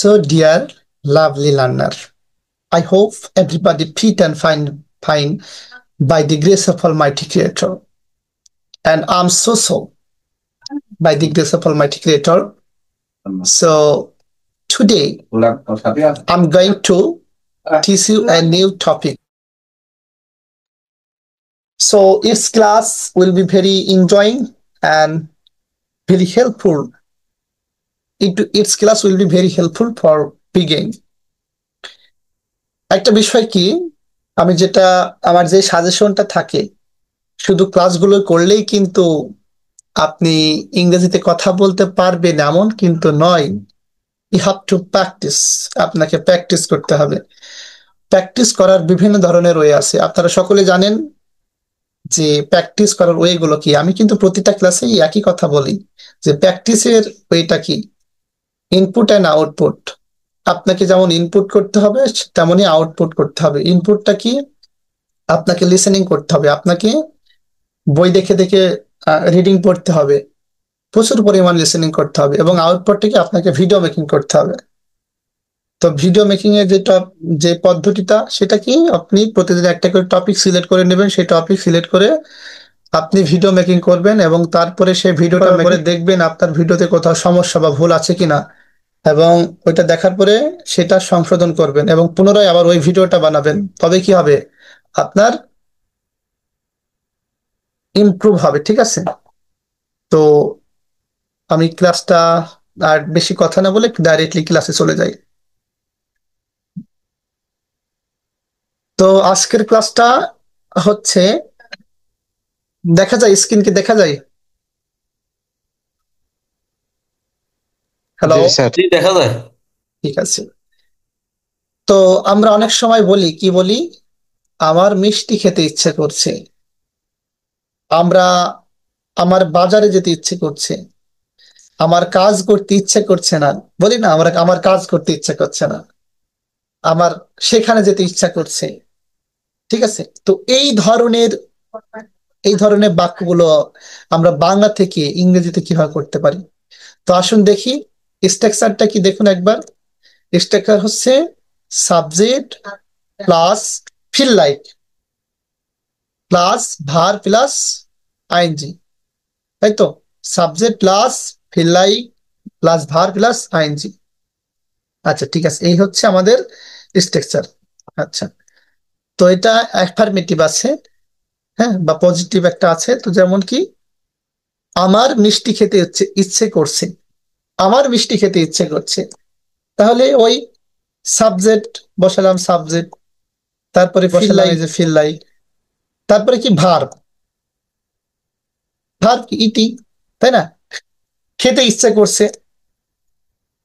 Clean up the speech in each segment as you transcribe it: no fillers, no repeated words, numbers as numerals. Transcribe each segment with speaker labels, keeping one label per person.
Speaker 1: So, dear lovely learner, I hope everybody fit and fine by the grace of Almighty Creator. And I'm so by the grace of Almighty Creator. So today I'm going to teach you a new topic. So its class will be very enjoying and very helpful. Its class will be very helpful for beginning. একটা বিষয় কি, আমি যেটা আমার যে সাজেশনটা থাকে, শুধু ক্লাসগুলো করলেই কিন্তু আপনি ইংরেজিতে কথা বলতে পারবেন এমন কিন্তু নয়। You have to practice. আপনাকে প্র্যাকটিস করতে হবে। প্র্যাকটিস করার বিভিন্ন ধরনের ওয়ে আছে। আপনারা সকলে জানেন যে প্র্যাকটিস করার ওয়ে গুলো কি। আমি কিন্তু প্রতিটা ক্লাসে একই কথা বলি যে প্র্যাকটিসের ওয়েটা কি, ইনপুট অ্যান্ড আউটপুট। আপনাকে যেমন ইনপুট করতে হবে তেমনই আউটপুট করতে হবে। ইনপুটটা কি, আপনাকে লিসেনিং করতে হবে, আপনাকে বই দেখে দেখে রিডিং পড়তে হবে, প্রচুর পরিমাণ লিসেনিং করতে হবে, এবং আউটপুটটা কি, আপনাকে ভিডিও মেকিং করতে হবে। তো ভিডিও মেকিং এর যে পদ্ধতিটা, সেটা কি, আপনি প্রতিদিন একটা করে টপিক সিলেক্ট করে নেবেন। সেই টপিক সিলেক্ট করে আপনি ভিডিও মেকিং করবেন, এবং তারপরে সেই ভিডিওটা করে দেখবেন আপনার ভিডিওতে কোথাও সমস্যা বা ভুল আছে কিনা, এবং ওইটা দেখার পরে সেটা সংশোধন করবেন এবং পুনরায় আবার ওই ভিডিওটা বানাবেন। তবে কি হবে, আপনার ইমপ্রুভ হবে। ঠিক আছে, তো আমি ক্লাসটা আর বেশি কথা না বলে ডাইরেক্টলি ক্লাসে চলে যাই। তো আজকের ক্লাসটা হচ্ছে, দেখা যায় স্ক্রিন কি দেখা যায়? হ্যালো,
Speaker 2: দেখা যায়।
Speaker 1: ঠিক আছে। তো আমরা অনেক সময় বলি, কি বলি, আমার মিষ্টি খেতে ইচ্ছে করছে, আমার বাজারে যেতে ইচ্ছে করছে, আমার কাজ করতে ইচ্ছে করছে না, বলি না আমরা, আমার কাজ করতে ইচ্ছে করছে না, আমার সেখানে যেতে ইচ্ছা করছে। ঠিক আছে, তো এই ধরনের বাক্যগুলো আমরা বাংলা থেকে ইংরেজিতে কিভাবে করতে পারি। তো আসুন দেখি স্ট্রাকচারটা কি, দেখুন একবার। স্ট্রাকচার হচ্ছে subject plus feel like plus verb plus ING, তাই তো? Subject plus feel like plus verb plus ING. আচ্ছা, ঠিক আছে, এই হচ্ছে আমাদের স্ট্রাকচার। আচ্ছা, তো এটা অ্যাফার্মেটিভ আছে, হ্যাঁ, বা পজিটিভ একটা আছে। তো যেমন কি, আমার মিষ্টি খেতে ইচ্ছে করছে, আমার মিষ্টি খেতে ইচ্ছে করছে, তাহলে ওই সাবজেক্ট বসালাম, সাবজেক্ট, তারপরে ফিল লাইক, যে ফিল লাইক, তারপরে কি ভার্ব, ভার্ব কি ইটিং, তাই না? খেতে ইচ্ছে করছে,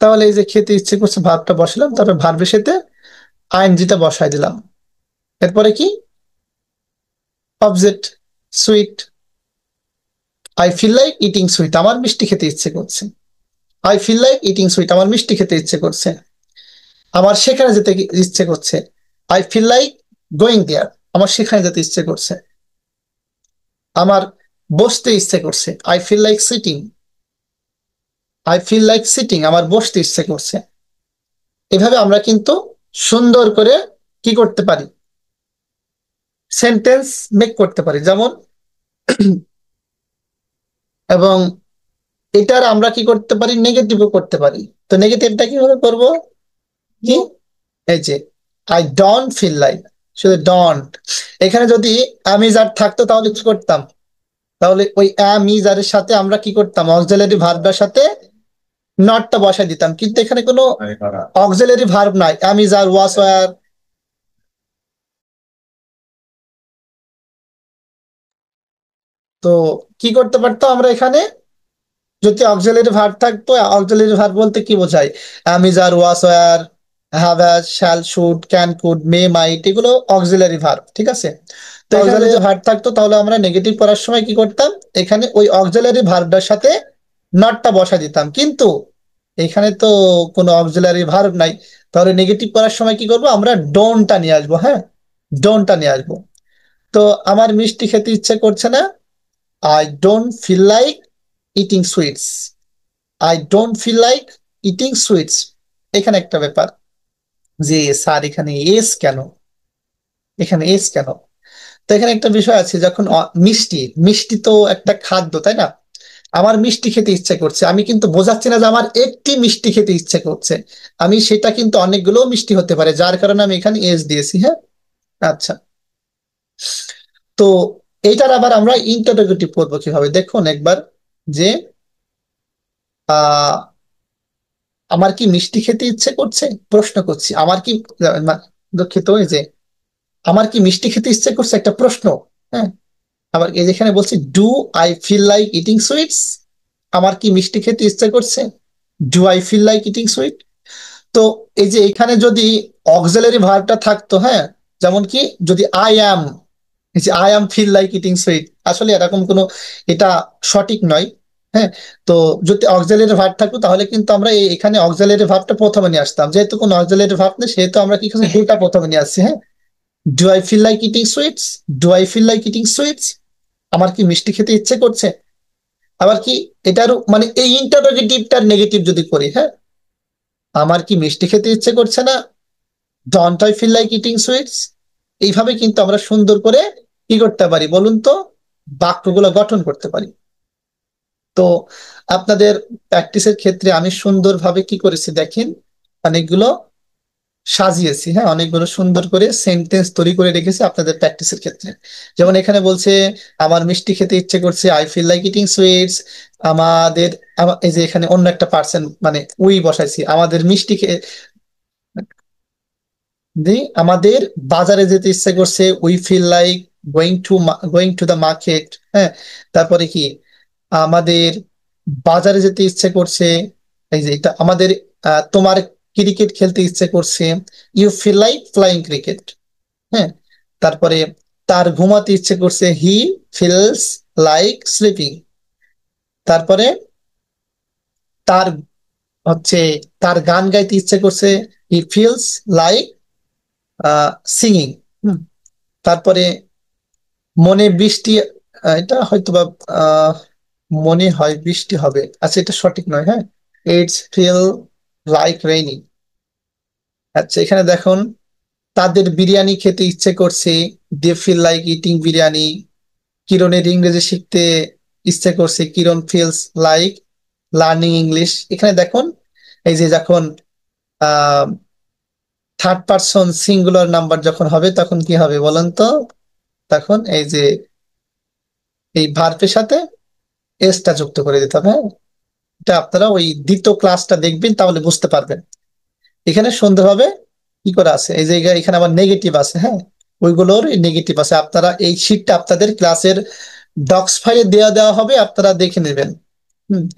Speaker 1: তাহলে এই যে খেতে ইচ্ছে করছে ভার্বটা বসালাম, তারপরে ভার্বের সাথে আইএনজিটা বসাই দিলাম। এরপরে কি, object sweet, I feel like eating sweet, আমার মিষ্টি খেতে ইচ্ছে করছে। I feel like eating sweet, আমার মিষ্টি খেতে ইচ্ছে করছে। আমার সেখানে যেতে ইচ্ছে করছে, I feel like going there, আমার সেখানে যেতে ইচ্ছে করছে। আমার বসতে ইচ্ছে করছে, I feel like sitting, I feel like sitting, আমার বসতে ইচ্ছে করছে। এভাবে আমরা কিন্তু সুন্দর করে কি করতে পারি, সেন্টেন্স মেক করতে পারি। যেমন, এবং এটার আমরা কি করতে পারি, নেগেটিভও করতে পারি। তো নেগেটিভটা কিভাবে করব, কি, এই যে আই ডোন্ট ফিল লাইক, শুধু ডোন্ট। এখানে যদি আমি যার থাকতো তাহলে কি করতাম, তাহলে ওই অ্যাম ইজ আর এর সাথে আমরা কি করতাম, অক্সিলারি ভার্বের সাথে নটটা বসাই দিতাম। কিন্তু এখানে কোনো অক্সিলারি ভার্ব নাই, অ্যাম ইজ আর, ওয়াস ওয়্যার। তো কি করতে পারতো আমরা এখানে, যদি অক্সিলারি ভার্ব থাকতো, অক্সিলারি ভার্ব বলতে কি বোঝায়, am is are, was were, have has, shall should, can could, may might, এগুলো অক্সিলারি ভার্ব। ঠিক আছে, তো এখানে যদি ভার্ব থাকতো তাহলে আমরা নেগেটিভ করার সময় কি করতাম, এখানে ওই অক্সিলারি ভার্বটার সাথে নটটা বসা দিতাম। কিন্তু এখানে তো কোনো অক্সিলারি ভার্ব নাই, তাহলে নেগেটিভ করার সময় কি করব, আমরা ডোন্টটা নিয়ে আসবো। হ্যাঁ, ডোন্টটা নিয়ে আসবো। তো আমার মিষ্টি খেতে ইচ্ছে করছে না, I don't feel like eating sweets, I don't feel like eating sweets. এখানে একটা ব্যাপার যে স্যার এখানে এস কেন, এখানে এস কেন। তো এখানে একটা বিষয় আছে, যখন মিষ্টি, মিষ্টি তো একটা খাদ্য তাই না, আমার মিষ্টি খেতে ইচ্ছে করছে, আমি কিন্তু বোঝাচ্ছি না যে আমার একটি মিষ্টি খেতে ইচ্ছে করছে, আমি সেটা কিন্তু অনেকগুলো মিষ্টি হতে পারে, যার কারণে আমি এখানে এস দিয়েছি। হ্যাঁ, আচ্ছা। তো এইটার আবার আমরা ইন্টারোগেটিভ করবো কিভাবে দেখুন একবার, যে আহ আমার কি মিষ্টি খেতে ইচ্ছে করছে, প্রশ্ন করছি, আমার কি দুঃখিত, এই যে আমার কি মিষ্টি খেতে ইচ্ছে করছে একটা প্রশ্ন। হ্যাঁ, আবার এই যেখানে বলছি do I feel like eating sweets, আমার কি মিষ্টি খেতে ইচ্ছে করছে, do I feel like eating sweet. তো এই যে এখানে যদি অক্সিলারি ভার্বটা থাকতো, হ্যাঁ, যেমন কি যদি আই অ্যাম, এই যে I am feel like eating sweet, আসলে এরকম কোনো, এটা সঠিক নয়। হ্যাঁ, তো যদি অক্সিলারি ভার্ব থাকতো তাহলে কিন্তু আমরা এখানে অক্সিলারি ভার্বটা প্রথমে নিয়ে আসতাম, যেহেতু কোনো অক্সিলারি ভার্ব নেই সেহেতু আমরা কি করছি, ডুটা প্রথমে নিয়ে আসছি। হ্যাঁ, do I feel like eating sweets, do I feel like eating sweets, আমার কি মিষ্টি খেতে ইচ্ছে করছে। আবার কি, এটারও মানে এই ইন্টারোগেটিভটার নেগেটিভ যদি করি, হ্যাঁ, আমার কি মিষ্টি খেতে ইচ্ছে করছে না, don't I feel like eating sweets. এইভাবে কিন্তু আমরা সুন্দর করে কি করতে পারি বলুন তো, বাক্যগুলো গঠন করতে পারি। তো আপনাদের প্র্যাকটিসের ক্ষেত্রে আমি সুন্দরভাবে কি করেছি দেখেন, অনেকগুলো সাজিয়েছি, হ্যাঁ, অনেকগুলো সুন্দর করে সেন্টেন্স তৈরি করে রেখেছি আপনাদের প্র্যাকটিসের ক্ষেত্রে। যেমন এখানে বলছে আমার মিষ্টি খেতে ইচ্ছে করছে, I feel like eating sweets. আমাদের এই যে এখানে অন্য একটা পার্সন মানে উই বসাইছি, আমাদের মিষ্টি খেয়ে আমাদের বাজারে যেতে ইচ্ছে করছে, we feel like going to going to the market. হ্যাঁ, তারপরে কি আমাদের বাজারে যেতে ইচ্ছে করছে, এই যে এটা আমাদের তোমার ক্রিকেট খেলতে ইচ্ছে করছে, you feel like flying cricket. হ্যাঁ, তারপরে তার ঘুমাতে ইচ্ছে করছে, হি ফিলস লাইক স্লিপিং। তারপরে তার হচ্ছে তার গান গাইতে ইচ্ছে করছে, হি ফিলস লাইক সিঙ্গিং। তারপরে মনে বৃষ্টি, এটা হয়তো বা আহ, মনে হয় বৃষ্টি হবে, আচ্ছা এটা সঠিক নয়। হ্যাঁ, ইটস ফিল লাইক রেইনি। আচ্ছা এখানে দেখুন, তাদের বিরিয়ানি খেতে ইচ্ছে করছে, they feel like eating biryani. কিরণের ইংরেজি শিখতে ইচ্ছে করছে, Kiran feels like learning English. এখানে দেখুন, এই যে যখন uh third person singular number যখন হবে তখন কি হবে বলেন তো, তখন এই যে এই ভার্বের সাথে এসটা যুক্ত করে দিতে হবে। হ্যাঁ, এটা আপনারা ওই দ্বিতীয় ক্লাসটা দেখবেন তাহলে বুঝতে পারবেন। এখানে সুন্দরভাবে কি করে আছে, এই যে এখানে আবার নেগেটিভ আছে। হ্যাঁ, ওইগুলোর নেগেটিভ আছে, আপনারা এই শিটটা আপনাদের ক্লাসের ডক্স ফাইলে দেওয়া দেওয়া হবে, আপনারা দেখে নেবেন।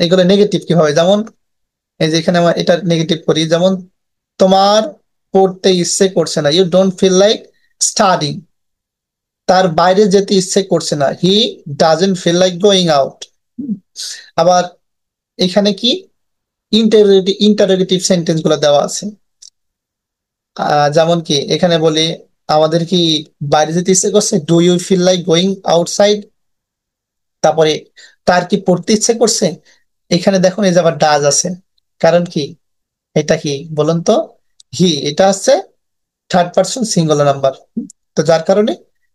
Speaker 1: এগুলো নেগেটিভ কি হবে, যেমন এই যে এখানে আমার এটা নেগেটিভ করি, যেমন তোমার পড়তে ইচ্ছে করছে না, you don't feel like studying. তার বাইরে যেতে ইচ্ছে করছে না, he doesn't feel like going out. আবার এখানে কি ইন্টারোগেটিভ সেন্টেন্স গুলো দেওয়া আছে, যেমন কি এখানে বলি আমাদের কি বাইরে যেতে ইচ্ছে করছে, do you feel like going outside. তারপরে তার কি পড়তে ইচ্ছে করছে, এখানে দেখুন এই যে আবার ডাজ আছে, কারণ কি এটা কি বলুন তো, হি, এটা হচ্ছে থার্ড পার্সন সিঙ্গুলার নাম্বার। তো যার কারণে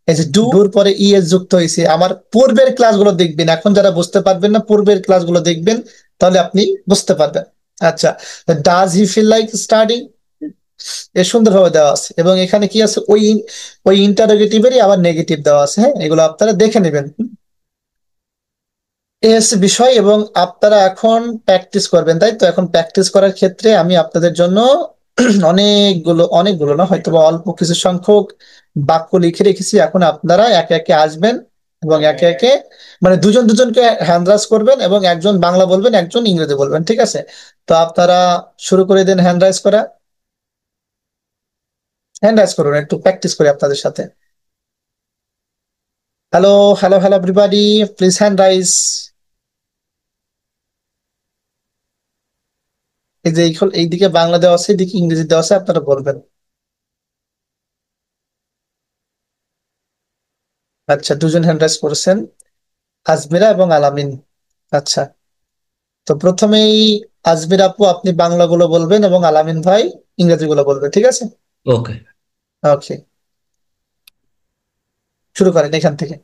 Speaker 1: এই যে ডুর পরে ইএস যুক্ত হয়েছে। আমার পূর্বের ক্লাসগুলো দেখবেন, এখন যারা বুঝতে পারবেন না পূর্বের ক্লাসগুলো দেখবেন, তাহলে আপনি বুঝতে পারবেন। আচ্ছা, does he feel like studying, এ সুন্দরভাবে দেওয়া আছে, এবং এখানে কি আছে, ওই ওই ইন্টারোগেটিভেরই আবার নেগেটিভ দেওয়া আছে। হ্যাঁ, এগুলো আপনারা দেখে নেবেন। এই হচ্ছে বিষয়, এবং আপনারা এখন প্র্যাকটিস করবেন, তাই তো। এখন প্র্যাকটিস করার ক্ষেত্রে আমি আপনাদের জন্য অনেকগুলো না হয়তো বা অল্প কিছু সংখ্যক বাক্য লিখে রেখেছি, এখন আপনারা একে একে আসবেন এবং একে একে মানে দুজন দুজনকে হ্যান্ডরাইজ করবেন, এবং একজন বাংলা বলবেন একজন ইংরেজি বলবেন, ঠিক আছে। তো আপনারা শুরু করে দেন হ্যান্ডরাইজ করা, হ্যান্ডরাইজ করুন, একটু প্র্যাকটিস করি আপনাদের সাথে। Hello, hello, hello everybody, please hand raise. এই যে এইদিকে বাংলা দেওয়া আছে, এইদিকে ইংরেজি দেওয়া আছে, আপনারা বলবেন। আচ্ছা, দুজন হ্যান্ড রাইজ করেছেন, আজমিরা এবং আলামিন। আচ্ছা, তো প্রথমেই আজমির আপু আপনি বাংলাগুলো বলবেন এবং আলামিন ভাই ইংরেজিগুলো বলবেন, ঠিক আছে?
Speaker 2: ওকে।
Speaker 1: ওকে, শুরু করেন এখান থেকে।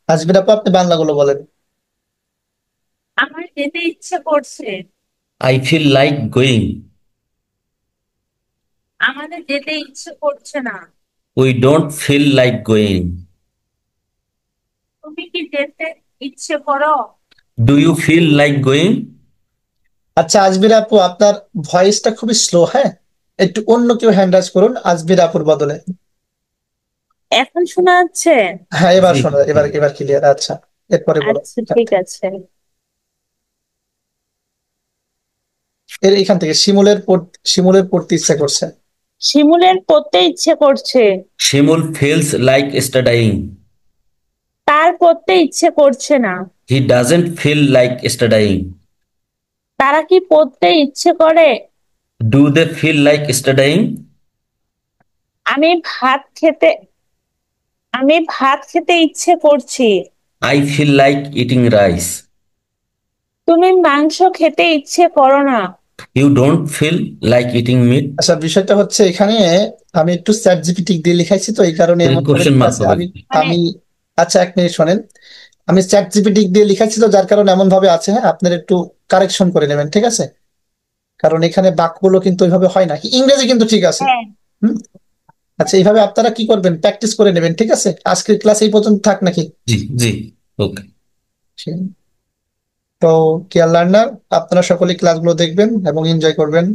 Speaker 1: আজমির আপু আপনি বাংলাগুলো বলেন।
Speaker 2: আমার যেতে ইচ্ছে করছে। I feel like going. আমাদের যেতে ইচ্ছে করছে না। We don't feel like going. তুমি কি যেতে ইচ্ছে করো? Do you feel like going?
Speaker 1: আচ্ছা আজমির আপু আপনার ভয়েসটা খুবই স্লো, হ্যাঁ, একটু অন্য কেউ হ্যান্ড রাইজ করুন আজমির আপুর বদলে।
Speaker 2: এখন শোনা যাচ্ছে?
Speaker 1: হ্যাঁ এবার
Speaker 2: জি।
Speaker 1: শোনা, এবার এবার ক্লিয়ার। আচ্ছা, এরপরে বলো
Speaker 2: আচ্ছা
Speaker 1: এখান
Speaker 2: ঠিক
Speaker 1: থেকে।
Speaker 2: আছে।
Speaker 1: এখান থেকে শিমুলের পড়তে ইচ্ছা করছে।
Speaker 2: শিমুলের পড়তে ইচ্ছে করছে। Shimul feels like studying. তার পড়তে ইচ্ছে করছে না। He doesn't feel like studying. তারা কি পড়তে ইচ্ছে করে? Do they feel like studying? আমি ভাত খেতে আমি ভাত খেতে ইচ্ছে করছি। I feel like eating rice. তুমি মাংস খেতে ইচ্ছে করো না। You don't feel like eating meat.
Speaker 1: আচ্ছা বিষয়টা হচ্ছে এখানে আমি একটু চ্যাট জিপিটি দিয়ে লিখাইছি তো এই কারণে এমন হবে,
Speaker 2: কোশ্চেন
Speaker 1: ঠিক
Speaker 2: মার্ক
Speaker 1: আছে?
Speaker 2: হবে।
Speaker 1: আমি
Speaker 2: মানে
Speaker 1: আমি আচ্ছা এক মিনিট শোনেন, আমি চ্যাট জিপিটি দিয়ে লিখাইছি তো যার কারণে এমন ভাবে আছে, হ্যাঁ আপনার একটু কারেকশন করে নেবেন, ঠিক আছে? কারণ এখানে বাক্যগুলো কিন্তু ওইভাবে হয় না, ইংরেজি কিন্তু ঠিক আছে।
Speaker 2: হ্যাঁ।
Speaker 1: হুম। আচ্ছা এইভাবে আপনারা কি করবেন, প্র্যাকটিস করে নেবেন, ঠিক আছে? আজকের ক্লাস এই পর্যন্ত থাক নাকি?
Speaker 2: জি জি। ওকে।
Speaker 1: তো কেয়ার লার্নার, আপনারা সকলে ক্লাসগুলো দেখবেন এবং এনজয় করবেন।